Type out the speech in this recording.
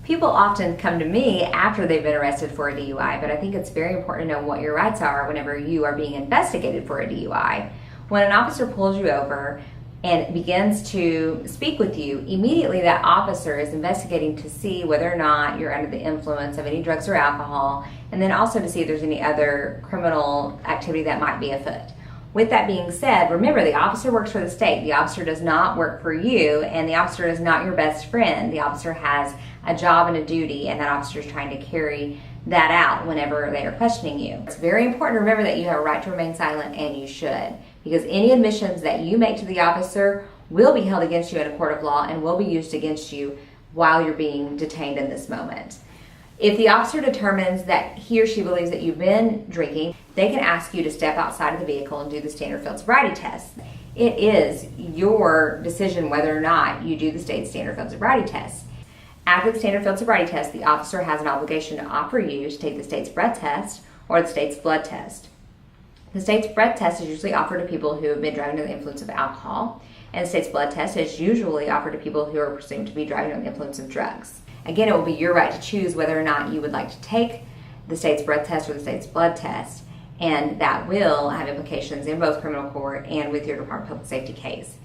People often come to me after they've been arrested for a DUI, but I think it's very important to know what your rights are whenever you are being investigated for a DUI. When an officer pulls you over and begins to speak with you, immediately that officer is investigating to see whether or not you're under the influence of any drugs or alcohol, and then also to see if there's any other criminal activity that might be afoot. With that being said, remember, the officer works for the state. The officer does not work for you, and the officer is not your best friend. The officer has a job and a duty, and that officer is trying to carry that out whenever they are questioning you. It's very important to remember that you have a right to remain silent, and you should, because any admissions that you make to the officer will be held against you in a court of law and will be used against you while you're being detained in this moment. If the officer determines that he or she believes that you've been drinking, they can ask you to step outside of the vehicle and do the standard field sobriety test. It is your decision whether or not you do the state standard field sobriety test. After the standard field sobriety test, the officer has an obligation to offer you to take the state's breath test or the state's blood test. The state's breath test is usually offered to people who have been driving under the influence of alcohol, and the state's blood test is usually offered to people who are presumed to be driving under the influence of drugs. Again, it will be your right to choose whether or not you would like to take the state's breath test or the state's blood test, and that will have implications in both criminal court and with your Department of Public Safety case.